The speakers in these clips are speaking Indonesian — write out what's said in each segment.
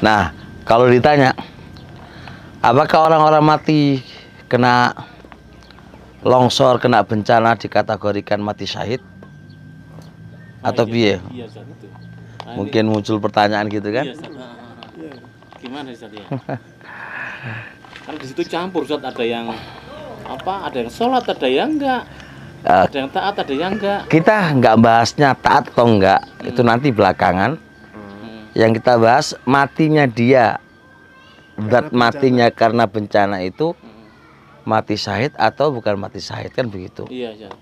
Nah, kalau ditanya, apakah orang-orang mati kena longsor, kena bencana dikategorikan mati syahid? Atau piye? Iya, Ustaz, itu. Nah, Mungkin muncul pertanyaan gitu kan? Iya, Ustaz. Gimana, Ustaz ya? Kan di situ campur, Ustaz, ada yang apa? Ada yang sholat, ada yang enggak. Ada yang taat, ada yang enggak. Kita nggak bahasnya taat atau enggak, itu nanti belakangan. Yang kita bahas matinya dia, zat matinya karena bencana itu mati syahid atau bukan mati syahid, kan begitu. Iya, Ustaz.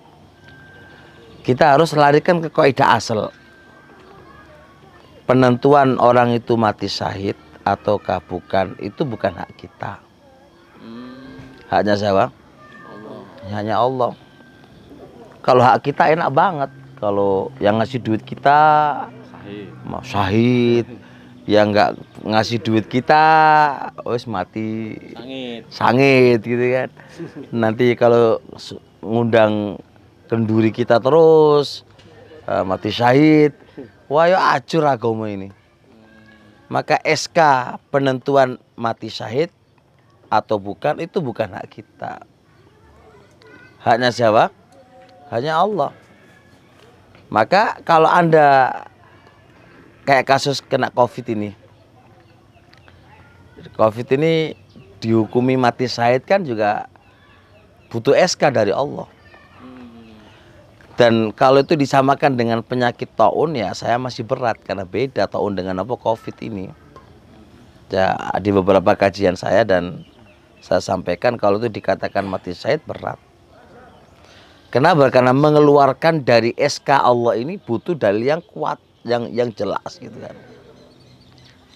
Kita harus larikan ke kaidah asal. Penentuan orang itu mati syahid ataukah bukan, itu bukan hak kita. Haknya siapa? Allah. Hanya Allah. Kalau hak kita enak banget. Kalau yang ngasih duit kita mau syahid, yang nggak ngasih duit kita wes mati sangit gitu kan. Nanti kalau ngundang kenduri kita terus mati syahid, wah ya acur agama ini. Maka SK penentuan mati syahid atau bukan itu bukan hak kita. Haknya siapa? Hanya Allah. Maka kalau Anda kayak kasus kena COVID ini, COVID ini dihukumi mati syahid kan juga butuh SK dari Allah. Dan kalau itu disamakan dengan penyakit taun, ya saya masih berat karena beda taun dengan apa COVID ini. Ya, di beberapa kajian saya dan saya sampaikan kalau itu dikatakan mati syahid berat. Kenapa? Karena mengeluarkan dari SK Allah ini butuh dalil yang kuat, yang jelas gitu kan.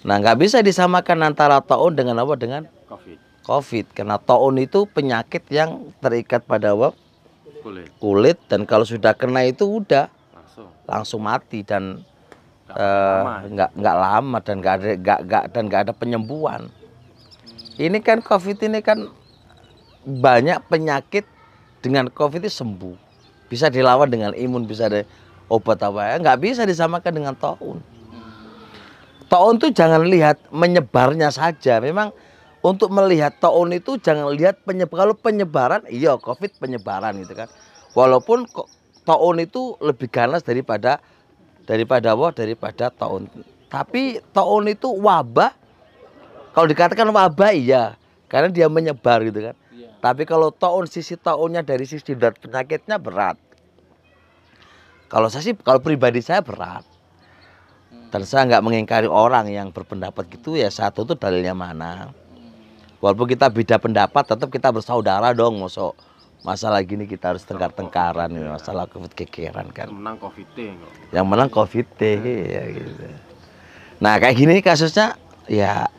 Nah, nggak bisa disamakan antara taun dengan apa? Dengan COVID. Karena taun itu penyakit yang terikat pada apa? Kulit, dan kalau sudah kena itu udah langsung mati dan nggak lama dan nggak ada penyembuhan. Ini kan COVID ini kan banyak penyakit dengan COVID itu sembuh, bisa dilawan dengan imun, bisa ada obat apa ya, nggak bisa disamakan dengan taun. Taun itu jangan lihat menyebarnya saja. Memang untuk melihat taun itu jangan lihat penyebar. Kalau penyebaran, iya COVID penyebaran gitu kan. Walaupun taun itu lebih ganas daripada taun. Tapi taun itu wabah. Kalau dikatakan wabah iya, karena dia menyebar gitu kan. Tapi kalau taun, sisi taunnya dari sisi zat penyakitnya berat. Kalau saya sih, kalau pribadi saya berat. Dan saya nggak mengingkari orang yang berpendapat gitu ya. Satu itu dalilnya mana. Walaupun kita beda pendapat, tetap kita bersaudara dong. Masalah gini kita harus tengkar-tengkaran. Masalah COVID kekeran kan. Yang menang COVID ya gitu. Nah kayak gini kasusnya ya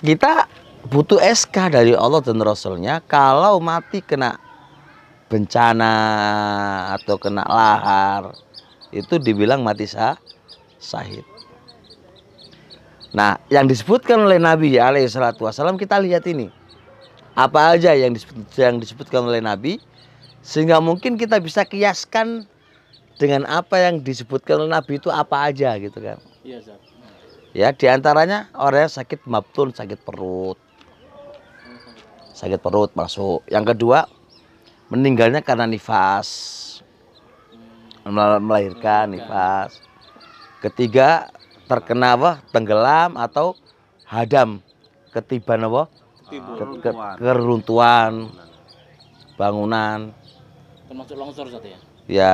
kita butuh SK dari Allah dan Rasulnya. Kalau mati kena bencana atau kena lahar, itu dibilang mati syahid. Nah, yang disebutkan oleh Nabi alaihissalam, kita lihat ini. Apa aja yang disebutkan oleh Nabi, sehingga mungkin kita bisa kiaskan dengan apa yang disebutkan oleh Nabi itu apa aja gitu kan. Iya, Zat. Ya, diantaranya orang yang sakit mabtun, sakit perut. Sakit perut masuk. Yang kedua, meninggalnya karena nifas, melahirkan nifas. Ketiga, terkena apa? Tenggelam atau hadam, ketiban apa? Keruntuhan bangunan. Termasuk longsor saja ya? Ya,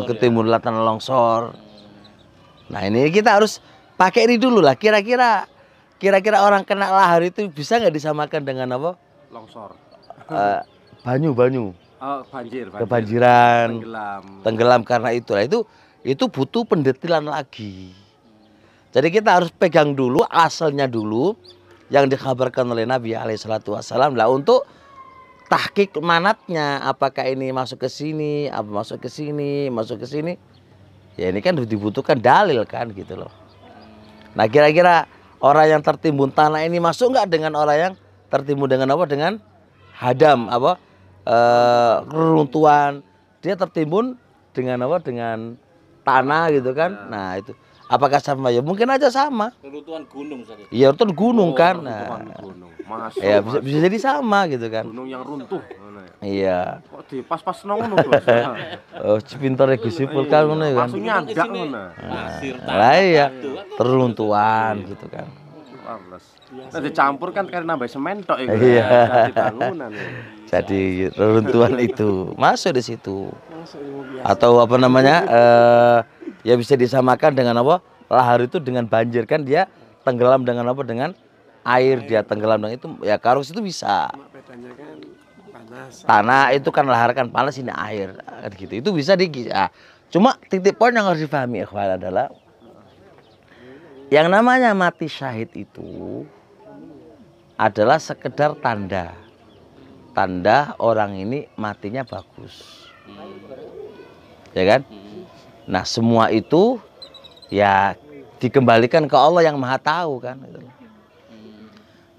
ketimbun latan longsor. Nah, ini kita harus pakai ini dulu lah. Kira-kira orang kena lahar itu bisa nggak disamakan dengan apa? Longsor. Banyu. Oh, banjir. Kebanjiran. Tenggelam karena itu. Nah, itu butuh pendetilan lagi. Jadi kita harus pegang dulu asalnya dulu yang dikabarkan oleh Nabi alaihissalam lah untuk tahqiq manatnya, apakah ini masuk ke sini, apa masuk ke sini. Ya ini kan dibutuhkan dalil kan gitu loh. Nah kira-kira orang yang tertimbun tanah ini masuk nggak dengan orang yang tertimbun dengan apa? Dengan hadam apa? Keruntuhan. Dia tertimbun dengan apa? Dengan tanah gitu kan. Nah itu Apakah sama? Ya mungkin aja sama. Reruntuhan gunung Ustaz. Iya itu gunung kan. Reruntuhan Nah, gunung. Masuk, ya bisa jadi sama gitu kan. gunung yang runtuh. Ngono ya. Iya. Kok di pas-pas ngono Bos. Oh, pintere Gus Ipul kan ngono ya kan. Langsung nyandak ngono. Pasir Lah iya, batu, kan. terluntuhan gitu kan. Males. Nah dicampur kan karena nambah semen tok iku. Iya. Jadi bangunan. Ya. Jadi reruntuhan itu masuk di situ. Atau apa namanya? Ya bisa disamakan dengan apa? Lahar itu dengan banjir kan dia tenggelam dengan apa? Dengan air dia tenggelam dengan itu ya karus itu bisa. Bedanya kan panas. Tanah itu kan lahar kan panas ini air gitu. Itu bisa cuma titik poin yang harus dipahami ikhwan adalah yang namanya mati syahid itu adalah sekedar tanda orang ini matinya bagus. Ya kan? Nah, semua itu ya dikembalikan ke Allah yang Maha Tahu kan gitu.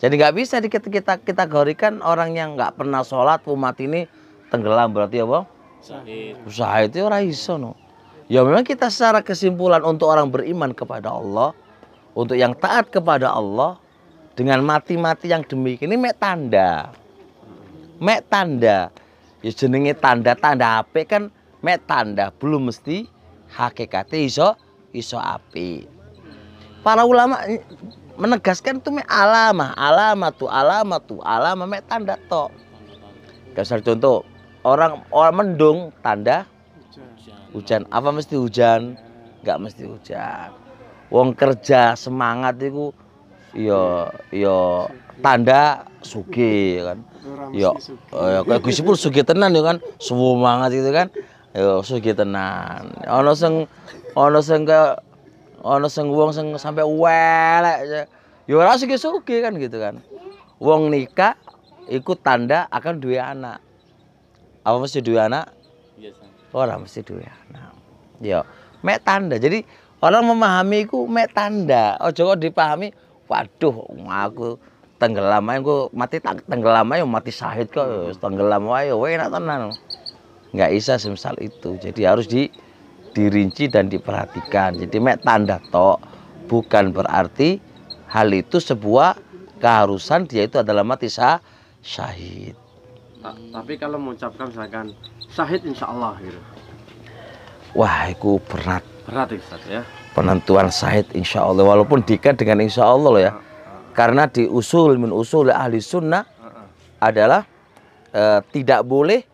Jadi nggak bisa kita kategorikan orang yang nggak pernah sholat umat ini tenggelam berarti apa? Usaha itu ora iso no. Ya memang kita secara kesimpulan untuk orang beriman kepada Allah, untuk yang taat kepada Allah dengan mati-mati yang demikian ini mek tanda. Ya jenenge tanda apik kan mek tanda belum mesti hakikatnya iso apik. Para ulama menegaskan itu mek alama mek tanda tok. Dasar contoh orang mendung tanda hujan. Apa mesti hujan? Enggak mesti hujan. Wong kerja semangat itu yo tanda sugih kan. Yo kayak Gus Ipul sugih tenan yo kan. Semangat gitu kan. Yo sugih tenan. Ana sing wong sing sampai welek. Ya ora sugih-sugih kan gitu kan. Wong nikah ikut tanda akan dua anak. Apa mesti dua anak? Biasa. Ora mesti dua anak. Ya, mek tanda. Jadi orang memahami iku mek tanda. Ojo kok dipahami, waduh aku tenggelam ae aku mati tenggelam ae mati syahid kok tenggelam wae enak tenan. Enggak bisa semisal itu. Jadi harus dirinci dan diperhatikan. Jadi mek tanda tok bukan berarti hal itu sebuah keharusan dia itu adalah mati syahid. Tapi kalau mengucapkan misalkan syahid insya Allah gitu. Wah, itu berat. Berat Ustaz ya. Penentuan syahid insya Allah walaupun dikat dengan insya Allah loh ya. Karena di min usul ahli sunnah adalah tidak boleh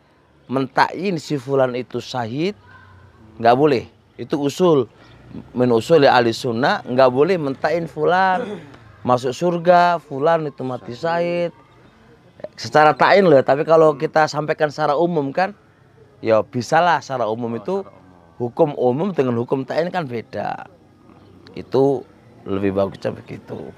mentakyin si fulan itu syahid, nggak boleh. Itu min usul ahli sunnah, nggak boleh mentakyin fulan masuk surga, fulan itu mati syahid. Secara ta'in loh, tapi kalau kita sampaikan secara umum kan, ya bisalah secara umum itu hukum umum dengan hukum ta'in kan beda. Itu lebih bagusnya begitu.